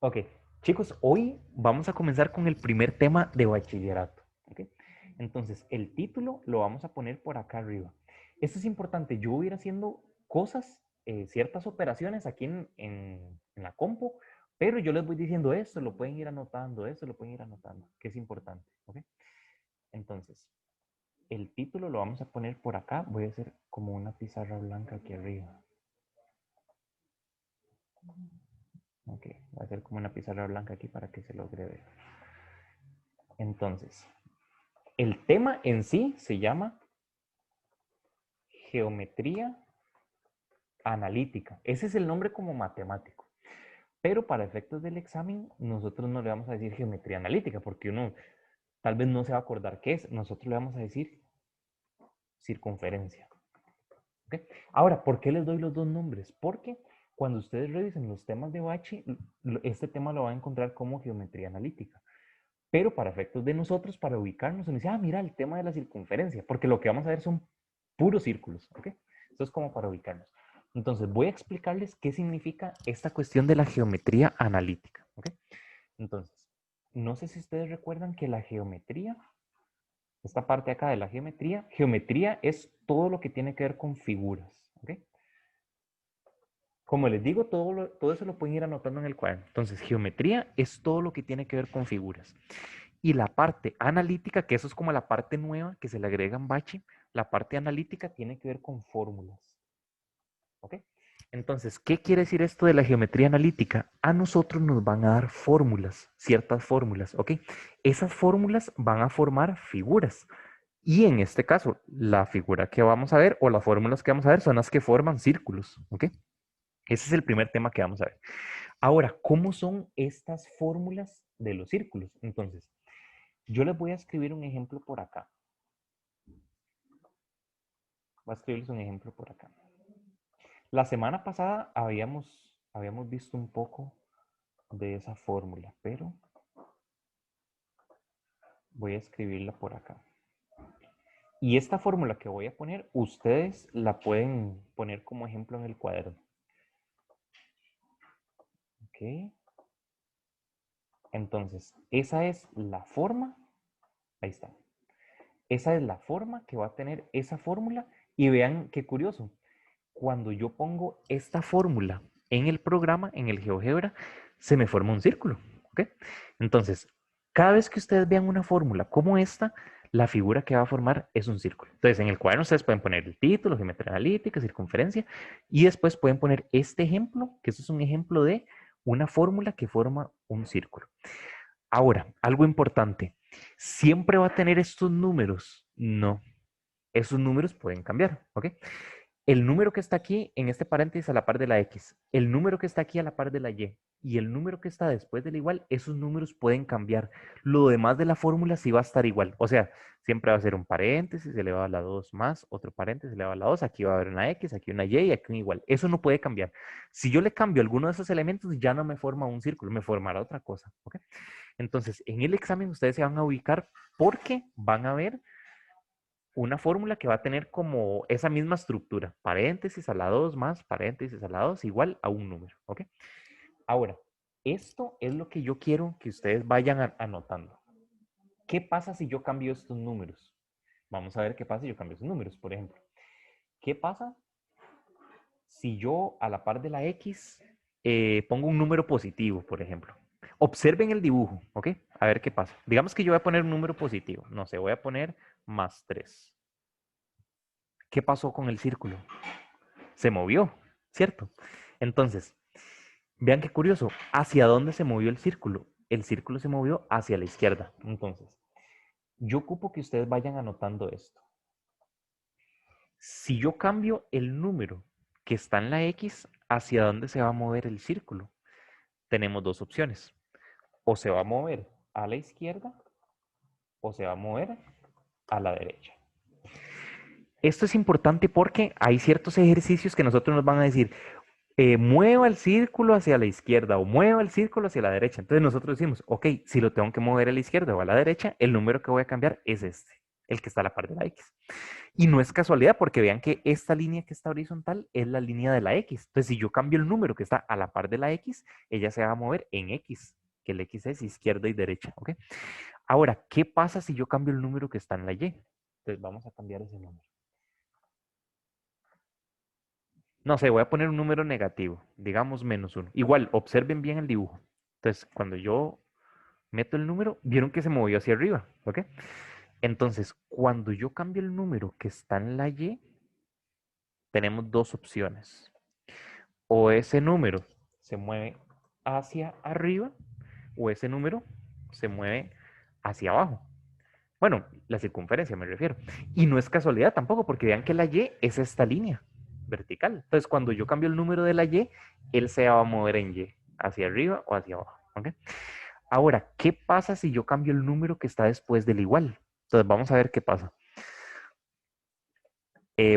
Ok, chicos, hoy vamos a comenzar con el primer tema de bachillerato. ¿Ok? Entonces, el título lo vamos a poner por acá arriba. Esto es importante. Yo voy a ir haciendo cosas, ciertas operaciones aquí en la compu, pero yo les voy diciendo esto, lo pueden ir anotando, esto lo pueden ir anotando, que es importante. ¿Ok? Entonces, el título lo vamos a poner por acá. Voy a hacer como una pizarra blanca aquí arriba. Ok, voy a hacer como una pizarra blanca aquí para que se logre ver. Entonces, el tema en sí se llama geometría analítica. Ese es el nombre como matemático. Pero para efectos del examen, nosotros no le vamos a decir geometría analítica, porque uno tal vez no se va a acordar qué es. Nosotros le vamos a decir circunferencia. ¿Okay? Ahora, ¿por qué les doy los dos nombres? Porque cuando ustedes revisen los temas de Bachi, este tema lo van a encontrar como geometría analítica. Pero para efectos de nosotros, para ubicarnos, uno dice, ah, mira, el tema de la circunferencia, porque lo que vamos a ver son puros círculos, ¿ok? Esto es como para ubicarnos. Entonces, voy a explicarles qué significa esta cuestión de la geometría analítica, ¿ok? Entonces, no sé si ustedes recuerdan que la geometría, esta parte acá de la geometría es todo lo que tiene que ver con figuras, ¿ok? Como les digo, todo eso lo pueden ir anotando en el cuaderno. Entonces, geometría es todo lo que tiene que ver con figuras. Y la parte analítica, que eso es como la parte nueva que se le agrega en Bachi, la parte analítica tiene que ver con fórmulas. ¿Ok? Entonces, ¿qué quiere decir esto de la geometría analítica? A nosotros nos van a dar fórmulas, ciertas fórmulas, ¿ok? Esas fórmulas van a formar figuras. Y en este caso, la figura que vamos a ver o las fórmulas que vamos a ver son las que forman círculos, ¿ok? Ese es el primer tema que vamos a ver. Ahora, ¿cómo son estas fórmulas de los círculos? Entonces, yo les voy a escribir un ejemplo por acá. Voy a escribirles un ejemplo por acá. La semana pasada habíamos visto un poco de esa fórmula, pero voy a escribirla por acá. Y esta fórmula que voy a poner, ustedes la pueden poner como ejemplo en el cuaderno. ¿Ok? Entonces, esa es la forma. Ahí está. Esa es la forma que va a tener esa fórmula. Y vean qué curioso. Cuando yo pongo esta fórmula en el programa, en el GeoGebra, se me forma un círculo. ¿Ok? Entonces, cada vez que ustedes vean una fórmula como esta, la figura que va a formar es un círculo. Entonces, en el cuaderno ustedes pueden poner el título, geometría analítica, circunferencia, y después pueden poner este ejemplo, que eso es un ejemplo de una fórmula que forma un círculo. Ahora, algo importante, ¿siempre va a tener estos números? No, esos números pueden cambiar, ¿ok? El número que está aquí en este paréntesis a la par de la X, el número que está aquí a la par de la Y y el número que está después del igual, esos números pueden cambiar. Lo demás de la fórmula sí va a estar igual. O sea, siempre va a ser un paréntesis elevado a la 2 más otro paréntesis elevado a la 2. Aquí va a haber una X, aquí una Y y aquí un igual. Eso no puede cambiar. Si yo le cambio alguno de esos elementos, ya no me forma un círculo, me formará otra cosa. ¿Ok? Entonces, en el examen ustedes se van a ubicar porque van a ver una fórmula que va a tener como esa misma estructura, paréntesis a la 2 más paréntesis a la 2 igual a un número, ¿ok? Ahora, esto es lo que yo quiero que ustedes vayan anotando. ¿Qué pasa si yo cambio estos números? Vamos a ver qué pasa si yo cambio estos números, por ejemplo. ¿Qué pasa si yo a la par de la X pongo un número positivo, por ejemplo? Observen el dibujo, ¿ok? A ver qué pasa. Digamos que yo voy a poner un número positivo. No sé, voy a poner más 3. ¿Qué pasó con el círculo? Se movió, ¿cierto? Entonces, vean qué curioso, ¿hacia dónde se movió el círculo? El círculo se movió hacia la izquierda. Entonces, yo ocupo que ustedes vayan anotando esto. Si yo cambio el número que está en la X, ¿hacia dónde se va a mover el círculo? Tenemos dos opciones. O se va a mover a la izquierda o se va a mover a la derecha. Esto es importante porque hay ciertos ejercicios que nosotros nos van a decir, mueva el círculo hacia la izquierda o mueva el círculo hacia la derecha. Entonces nosotros decimos, ok, si lo tengo que mover a la izquierda o a la derecha, el número que voy a cambiar es este. el que está a la par de la X. Y no es casualidad porque vean que esta línea que está horizontal es la línea de la X. Entonces, si yo cambio el número que está a la par de la X, ella se va a mover en X, que el X es izquierda y derecha, ¿ok? Ahora, ¿qué pasa si yo cambio el número que está en la Y? Entonces, vamos a cambiar ese número. No sé, voy a poner un número negativo, digamos -1. Igual, observen bien el dibujo. Entonces, cuando yo meto el número, vieron que se movió hacia arriba, ¿ok? Entonces, cuando yo cambio el número que está en la Y, tenemos dos opciones. O ese número se mueve hacia arriba o ese número se mueve hacia abajo. Bueno, la circunferencia me refiero. Y no es casualidad tampoco, porque vean que la Y es esta línea vertical. Entonces, cuando yo cambio el número de la Y, él se va a mover en Y, hacia arriba o hacia abajo. ¿Ok? Ahora, ¿qué pasa si yo cambio el número que está después del igual? Entonces, vamos a ver qué pasa.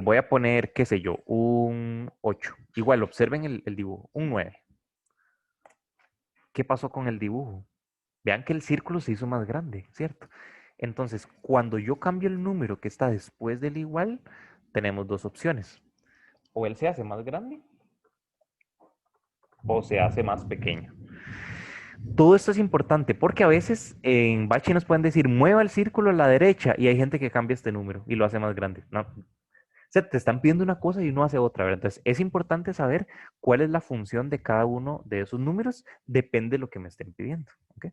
Voy a poner, qué sé yo, un 8. Igual, observen el dibujo, un 9. ¿Qué pasó con el dibujo? Vean que el círculo se hizo más grande, ¿cierto? Entonces, cuando yo cambio el número que está después del igual, tenemos dos opciones. O él se hace más grande o se hace más pequeño. Todo esto es importante porque a veces en Bachi nos pueden decir, mueva el círculo a la derecha y hay gente que cambia este número y lo hace más grande. No. O sea, te están pidiendo una cosa y uno hace otra, ¿verdad? Entonces, es importante saber cuál es la función de cada uno de esos números, depende de lo que me estén pidiendo, ¿ok?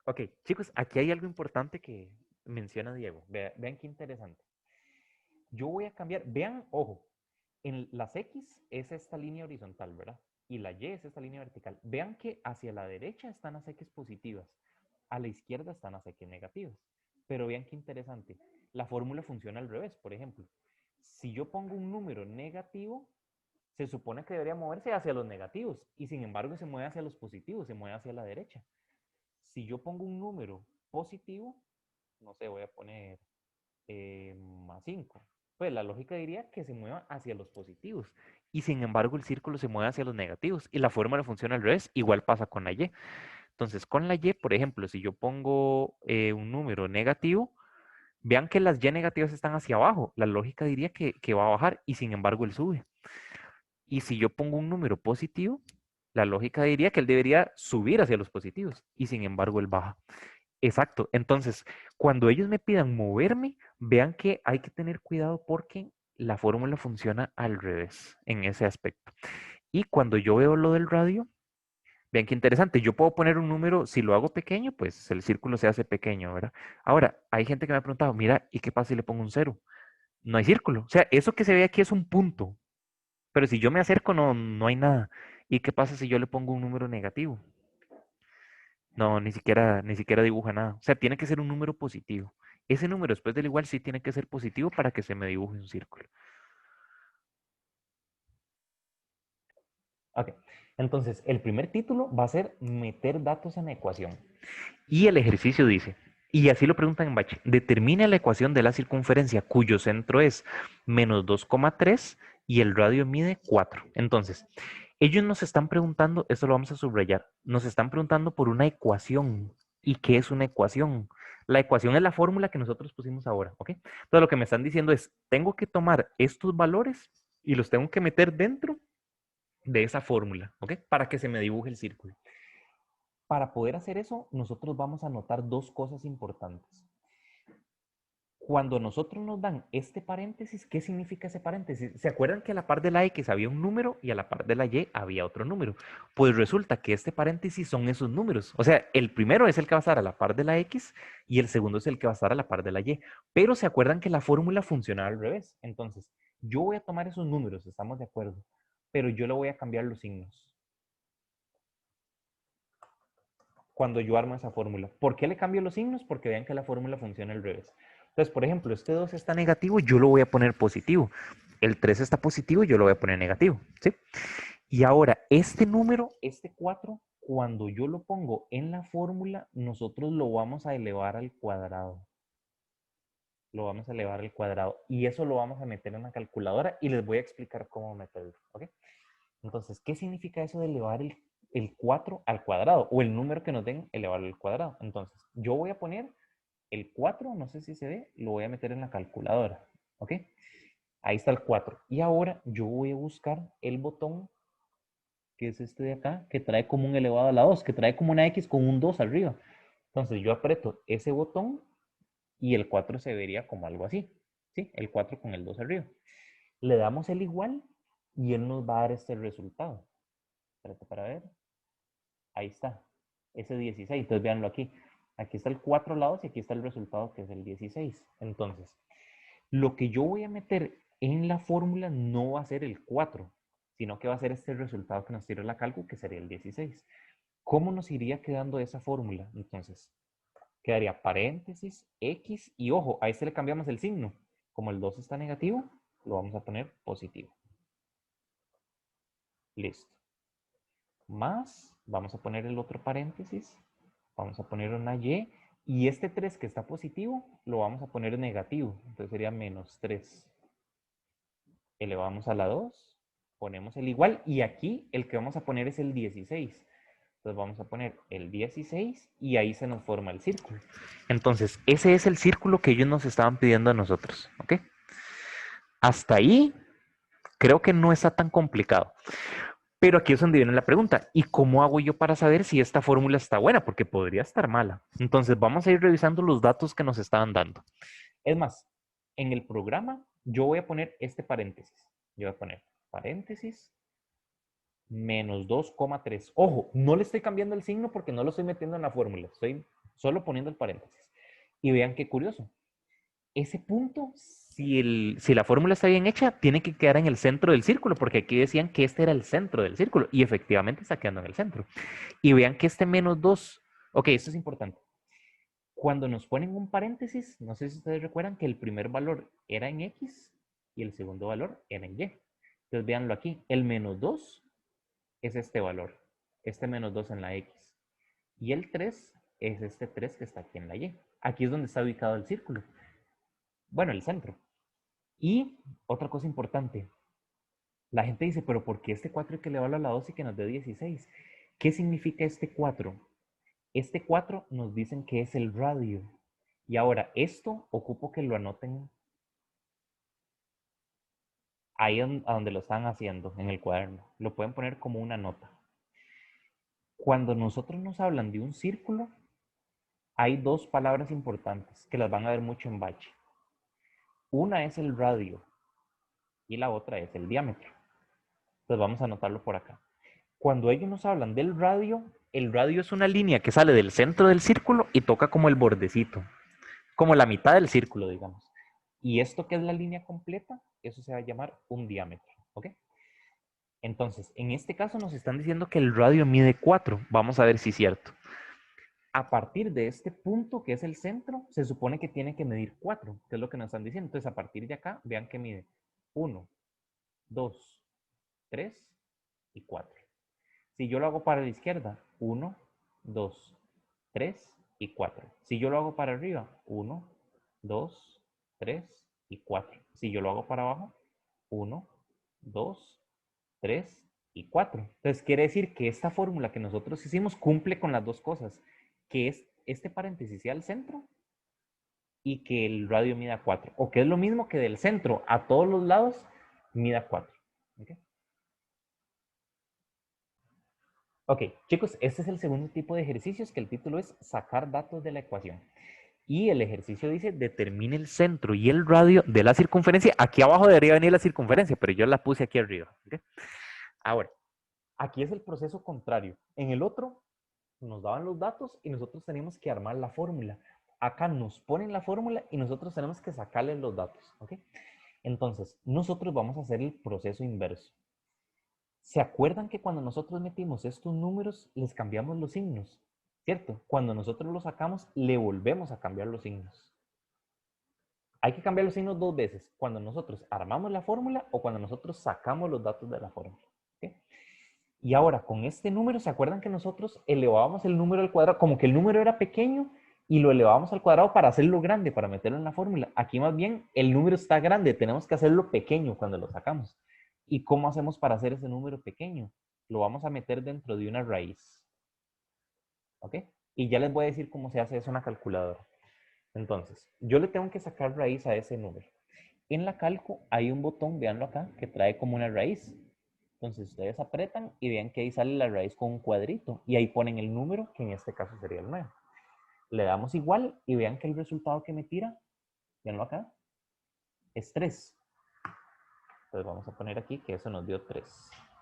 Ok, chicos, aquí hay algo importante que menciona Diego. Vean qué interesante. Yo voy a cambiar, vean, ojo, en las X es esta línea horizontal, ¿verdad? Y la Y es esta línea vertical. Vean que hacia la derecha están las X positivas, a la izquierda están las X negativas. Pero vean qué interesante. La fórmula funciona al revés, por ejemplo. Si yo pongo un número negativo, se supone que debería moverse hacia los negativos y sin embargo se mueve hacia los positivos, se mueve hacia la derecha. Si yo pongo un número positivo, no sé, voy a poner más 5. Pues la lógica diría que se mueva hacia los positivos. Y sin embargo, el círculo se mueve hacia los negativos. Y la fórmula funciona al revés. Igual pasa con la Y. Entonces, con la Y, por ejemplo, si yo pongo un número negativo, vean que las Y negativas están hacia abajo. La lógica diría que va a bajar y sin embargo él sube. Y si yo pongo un número positivo, la lógica diría que él debería subir hacia los positivos y sin embargo él baja. Exacto. Entonces, cuando ellos me pidan moverme, vean que hay que tener cuidado porque la fórmula funciona al revés en ese aspecto. Y cuando yo veo lo del radio, vean qué interesante. Yo puedo poner un número, si lo hago pequeño, pues el círculo se hace pequeño, ¿verdad? Ahora, hay gente que me ha preguntado, mira, ¿y qué pasa si le pongo un cero? No hay círculo. O sea, eso que se ve aquí es un punto. Pero si yo me acerco, no hay nada. ¿Y qué pasa si yo le pongo un número negativo? No, ni siquiera dibuja nada. O sea, tiene que ser un número positivo. Ese número después del igual sí tiene que ser positivo para que se me dibuje un círculo. Ok. Entonces, el primer título va a ser meter datos en la ecuación. Y el ejercicio dice, y así lo preguntan en Bache, determina la ecuación de la circunferencia cuyo centro es -2,3 y el radio mide 4. Entonces, ellos nos están preguntando, esto lo vamos a subrayar, nos están preguntando por una ecuación. ¿Y qué es una ecuación? La ecuación es la fórmula que nosotros pusimos ahora, ¿ok? Entonces lo que me están diciendo es, tengo que tomar estos valores y los tengo que meter dentro de esa fórmula, ¿ok? Para que se me dibuje el círculo. Para poder hacer eso, nosotros vamos a notar dos cosas importantes. Cuando nosotros nos dan este paréntesis, ¿qué significa ese paréntesis? ¿Se acuerdan que a la par de la X había un número y a la par de la Y había otro número? Pues resulta que este paréntesis son esos números. O sea, el primero es el que va a estar a la par de la X y el segundo es el que va a estar a la par de la Y. Pero se acuerdan que la fórmula funciona al revés. Entonces, yo voy a tomar esos números, estamos de acuerdo, pero yo le voy a cambiar los signos cuando yo armo esa fórmula. ¿Por qué le cambio los signos? Porque vean que la fórmula funciona al revés. Entonces, por ejemplo, este 2 está negativo, yo lo voy a poner positivo. El 3 está positivo, yo lo voy a poner negativo. ¿Sí? Y ahora, este número, este 4, cuando yo lo pongo en la fórmula, nosotros lo vamos a elevar al cuadrado. Lo vamos a elevar al cuadrado. Y eso lo vamos a meter en la calculadora y les voy a explicar cómo meterlo. ¿Ok? Entonces, ¿qué significa eso de elevar el 4 al cuadrado? O el número que nos den, elevarlo al cuadrado. Entonces, yo voy a poner el 4, no sé si se ve, lo voy a meter en la calculadora. ¿Ok? Ahí está el 4. Y ahora yo voy a buscar el botón, que es este de acá, que trae como un elevado a la 2, que trae como una X con un 2 arriba. Entonces yo aprieto ese botón y el 4 se vería como algo así. ¿Sí? El 4 con el 2 arriba. Le damos el igual y él nos va a dar este resultado. Espérate para ver. Ahí está. Ese 16. Entonces véanlo aquí. Aquí está el 4 lados y aquí está el resultado que es el 16. Entonces, lo que yo voy a meter en la fórmula no va a ser el 4, sino que va a ser este resultado que nos tira la cálculo, que sería el 16. ¿Cómo nos iría quedando esa fórmula? Entonces, quedaría paréntesis, X, y ojo, a este le cambiamos el signo. Como el 2 está negativo, lo vamos a poner positivo. Listo. Más, vamos a poner el otro paréntesis, vamos a poner una y este 3 que está positivo, lo vamos a poner negativo. Entonces sería menos 3. Elevamos a la 2, ponemos el igual, y aquí el que vamos a poner es el 16. Entonces vamos a poner el 16 y ahí se nos forma el círculo. Entonces, ese es el círculo que ellos nos estaban pidiendo a nosotros. ¿Ok? Hasta ahí creo que no está tan complicado. Pero aquí es donde viene la pregunta. ¿Y cómo hago yo para saber si esta fórmula está buena? Porque podría estar mala. Entonces vamos a ir revisando los datos que nos estaban dando. Es más, en el programa yo voy a poner este paréntesis. Yo voy a poner paréntesis menos 2,3. Ojo, no le estoy cambiando el signo porque no lo estoy metiendo en la fórmula. Estoy solo poniendo el paréntesis. Y vean qué curioso. Ese punto, si la fórmula está bien hecha, tiene que quedar en el centro del círculo, porque aquí decían que este era el centro del círculo, y efectivamente está quedando en el centro. Y vean que este menos 2, ok, esto es importante. Cuando nos ponen un paréntesis, no sé si ustedes recuerdan que el primer valor era en X y el segundo valor era en Y. Entonces véanlo aquí, el menos 2 es este valor, este menos 2 en la X. Y el 3 es este 3 que está aquí en la Y. Aquí es donde está ubicado el círculo. Bueno, el centro. Y otra cosa importante, la gente dice, pero ¿por qué este 4 hay que elevarlo a la 2 y que nos dé 16? ¿Qué significa este 4? Este 4 nos dicen que es el radio. Y ahora, esto ocupo que lo anoten ahí a donde lo están haciendo, en el cuaderno. Lo pueden poner como una nota. Cuando nosotros nos hablan de un círculo, hay dos palabras importantes que las van a ver mucho en bache. Una es el radio y la otra es el diámetro. Entonces vamos a anotarlo por acá. Cuando ellos nos hablan del radio, el radio es una línea que sale del centro del círculo y toca como el bordecito, como la mitad del círculo, digamos. Y esto que es la línea completa, eso se va a llamar un diámetro. ¿Ok? Entonces, en este caso nos están diciendo que el radio mide 4. Vamos a ver si es cierto. A partir de este punto, que es el centro, se supone que tiene que medir 4, que es lo que nos están diciendo. Entonces, a partir de acá, vean que mide 1, 2, 3 y 4. Si yo lo hago para la izquierda, 1, 2, 3 y 4. Si yo lo hago para arriba, 1, 2, 3 y 4. Si yo lo hago para abajo, 1, 2, 3 y 4. Entonces quiere decir que esta fórmula que nosotros hicimos cumple con las dos cosas, que es este paréntesis sea al centro y que el radio mida 4, o que es lo mismo que del centro a todos los lados mida 4. ¿Okay? Ok, chicos, este es el segundo tipo de ejercicios, que el título es sacar datos de la ecuación. Y el ejercicio dice, determine el centro y el radio de la circunferencia. Aquí abajo debería venir la circunferencia, pero yo la puse aquí arriba. ¿Okay? Ahora, aquí es el proceso contrario. En el otro, nos daban los datos y nosotros teníamos que armar la fórmula. Acá nos ponen la fórmula y nosotros tenemos que sacarle los datos. ¿Ok? Entonces, nosotros vamos a hacer el proceso inverso. ¿Se acuerdan que cuando nosotros metimos estos números, les cambiamos los signos? ¿Cierto? Cuando nosotros los sacamos, le volvemos a cambiar los signos. Hay que cambiar los signos dos veces, cuando nosotros armamos la fórmula o cuando nosotros sacamos los datos de la fórmula. ¿Okay? Y ahora, con este número, ¿se acuerdan que nosotros elevábamos el número al cuadrado? Como que el número era pequeño y lo elevábamos al cuadrado para hacerlo grande, para meterlo en la fórmula. Aquí más bien el número está grande, tenemos que hacerlo pequeño cuando lo sacamos. ¿Y cómo hacemos para hacer ese número pequeño? Lo vamos a meter dentro de una raíz. ¿Ok? Y ya les voy a decir cómo se hace eso en la calculadora. Entonces, yo le tengo que sacar raíz a ese número. En la calco hay un botón, véanlo acá, que trae como una raíz. Entonces ustedes apretan y vean que ahí sale la raíz con un cuadrito y ahí ponen el número, que en este caso sería el 9. Le damos igual y vean que el resultado que me tira, véanlo acá, es 3. Entonces vamos a poner aquí que eso nos dio 3.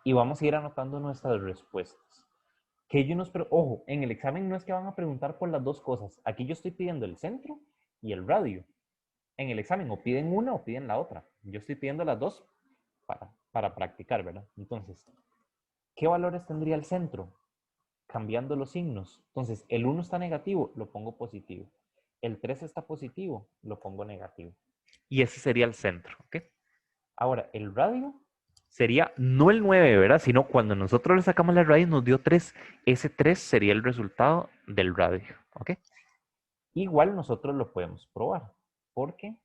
Y vamos a ir anotando nuestras respuestas. Que ellos nos, ojo, en el examen no es que van a preguntar por las dos cosas. Aquí yo estoy pidiendo el centro y el radio. En el examen o piden una o piden la otra. Yo estoy pidiendo las dos para practicar, ¿verdad? Entonces, ¿qué valores tendría el centro? Cambiando los signos. Entonces, el 1 está negativo, lo pongo positivo. El 3 está positivo, lo pongo negativo. Y ese sería el centro, ¿ok? Ahora, el radio sería no el 9, ¿verdad? Sino cuando nosotros le sacamos la raíz nos dio 3. Ese 3 sería el resultado del radio, ¿ok? Igual nosotros lo podemos probar, porque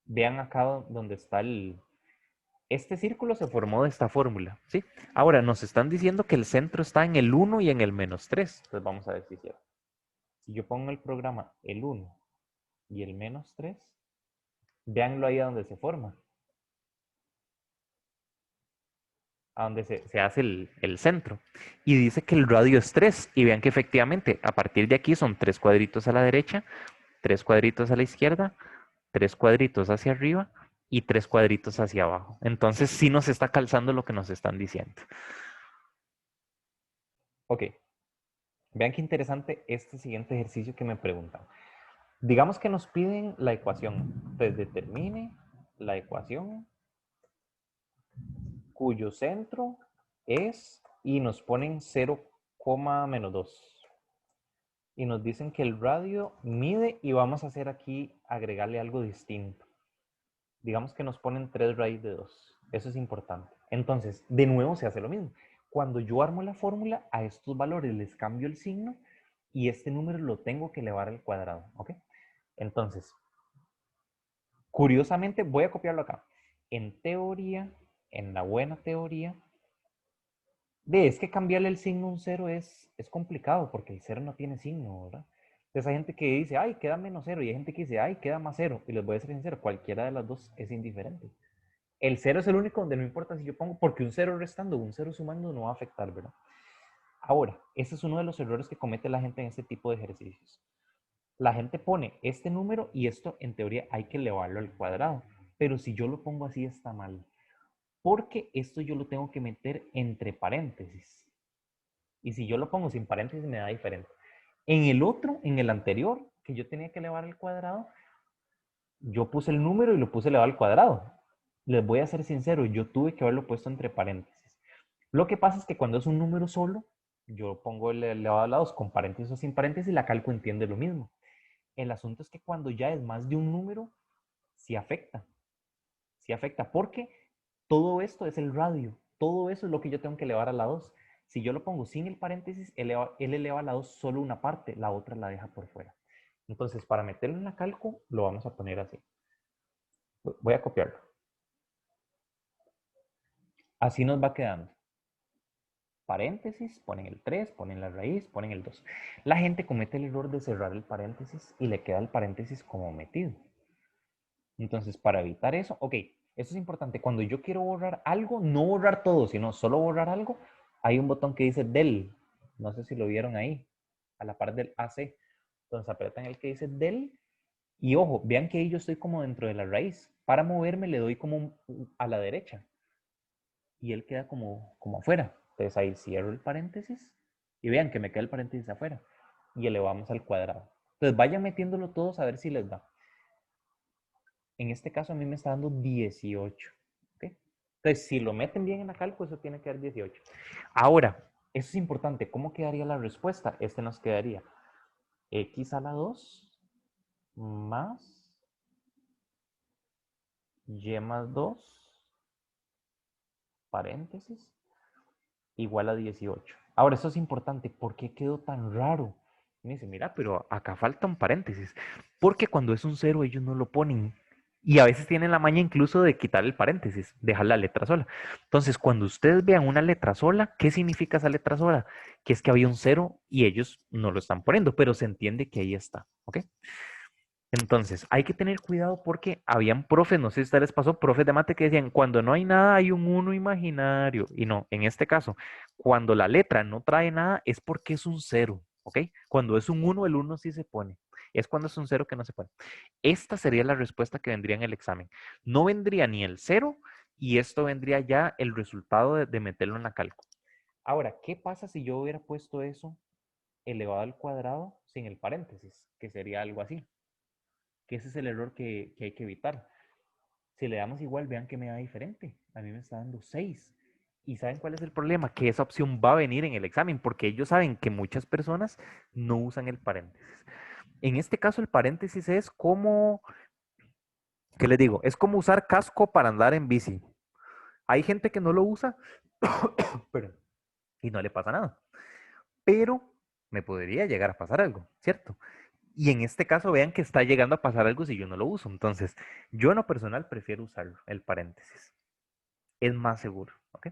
vean acá donde está el... Este círculo se formó de esta fórmula, ¿sí? Ahora, nos están diciendo que el centro está en el 1 y en el -3. Entonces vamos a ver si es cierto. Si yo pongo el programa el 1 y el -3, véanlo ahí donde se forma. A donde se hace el centro. Y dice que el radio es 3. Y vean que efectivamente, a partir de aquí son 3 cuadritos a la derecha, 3 cuadritos a la izquierda, 3 cuadritos hacia arriba y 3 cuadritos hacia abajo. Entonces sí nos está calzando lo que nos están diciendo. Ok. Vean qué interesante este siguiente ejercicio que me preguntan. Digamos que nos piden la ecuación. Entonces determine la ecuación cuyo centro es y nos ponen 0, -2. Y nos dicen que el radio mide y vamos a hacer aquí, agregarle algo distinto. Digamos que nos ponen 3 raíz de 2. Eso es importante. Entonces, de nuevo se hace lo mismo. Cuando yo armo la fórmula, a estos valores les cambio el signo y este número lo tengo que elevar al cuadrado. ¿Ok? Entonces, curiosamente, voy a copiarlo acá. En teoría, en la buena teoría, es que cambiarle el signo a un cero es complicado porque el cero no tiene signo, ¿verdad? Entonces hay gente que dice, ay, queda -0 y hay gente que dice, ay, queda +0. Y les voy a ser sincero, cualquiera de las dos es indiferente. El cero es el único donde no importa si yo pongo, porque un cero restando o un cero sumando no va a afectar, ¿verdad? Ahora, ese es uno de los errores que comete la gente en este tipo de ejercicios. La gente pone este número y esto en teoría hay que elevarlo al cuadrado. Pero si yo lo pongo así está mal. Porque esto yo lo tengo que meter entre paréntesis. Y si yo lo pongo sin paréntesis me da diferente. En el otro, en el anterior, que yo tenía que elevar al cuadrado, yo puse el número y lo puse elevado al cuadrado. Les voy a ser sincero, yo tuve que haberlo puesto entre paréntesis. Lo que pasa es que cuando es un número solo, yo pongo el elevado a lados con paréntesis o sin paréntesis, la calco entiende lo mismo. El asunto es que cuando ya es más de un número, sí afecta. Sí afecta porque todo esto es el radio. Todo eso es lo que yo tengo que elevar a la 2. Si yo lo pongo sin el paréntesis, él eleva a la 2 solo una parte, la otra la deja por fuera. Entonces, para meterlo en la calco, lo vamos a poner así. Voy a copiarlo. Así nos va quedando. Paréntesis, ponen el 3, ponen la raíz, ponen el 2. La gente comete el error de cerrar el paréntesis y le queda el paréntesis como metido. Entonces, para evitar eso, ok, eso es importante. Cuando yo quiero borrar algo, no borrar todo, sino solo borrar algo, hay un botón que dice del. No sé si lo vieron ahí, a la par del AC. Entonces apretan el que dice del. Y ojo, vean que ahí yo estoy como dentro de la raíz. Para moverme le doy como a la derecha. Y él queda como afuera. Entonces ahí cierro el paréntesis. Y vean que me queda el paréntesis afuera. Y elevamos al cuadrado. Entonces vayan metiéndolo todos a ver si les da. En este caso a mí me está dando 18. ¿Okay? Entonces, si lo meten bien en la cálculo, eso tiene que dar 18. Ahora, eso es importante. ¿Cómo quedaría la respuesta? Este nos quedaría x a la 2 más y más 2, paréntesis, igual a 18. Ahora, eso es importante. ¿Por qué quedó tan raro? Y me dice, mira, pero acá falta un paréntesis. Porque cuando es un cero, ellos no lo ponen. Y a veces tienen la maña incluso de quitar el paréntesis, dejar la letra sola. Entonces, cuando ustedes vean una letra sola, ¿qué significa esa letra sola? Que es que había un cero y ellos no lo están poniendo, pero se entiende que ahí está. ¿Ok? Entonces, hay que tener cuidado porque habían profes, no sé si a ustedes les pasó, profes de mate que decían, cuando no hay nada hay un uno imaginario. Y no, en este caso, cuando la letra no trae nada es porque es un cero, ¿ok? Cuando es un uno, el uno sí se pone. Es cuando es un cero que no se pone. Esta sería la respuesta que vendría en el examen. No vendría ni el cero y esto vendría ya el resultado de meterlo en la cálculo. Ahora, ¿qué pasa si yo hubiera puesto eso elevado al cuadrado sin el paréntesis? Que sería algo así. Que ese es el error que hay que evitar. Si le damos igual, vean que me da diferente. A mí me está dando 6. ¿Y saben cuál es el problema? Que esa opción va a venir en el examen, porque ellos saben que muchas personas no usan el paréntesis. En este caso, el paréntesis es como, ¿qué les digo? Es como usar casco para andar en bici. Hay gente que no lo usa, pero, y no le pasa nada. Pero me podría llegar a pasar algo, ¿cierto? Y en este caso vean que está llegando a pasar algo si yo no lo uso. Entonces, yo en lo personal prefiero usarlo, el paréntesis. Es más seguro, ¿ok?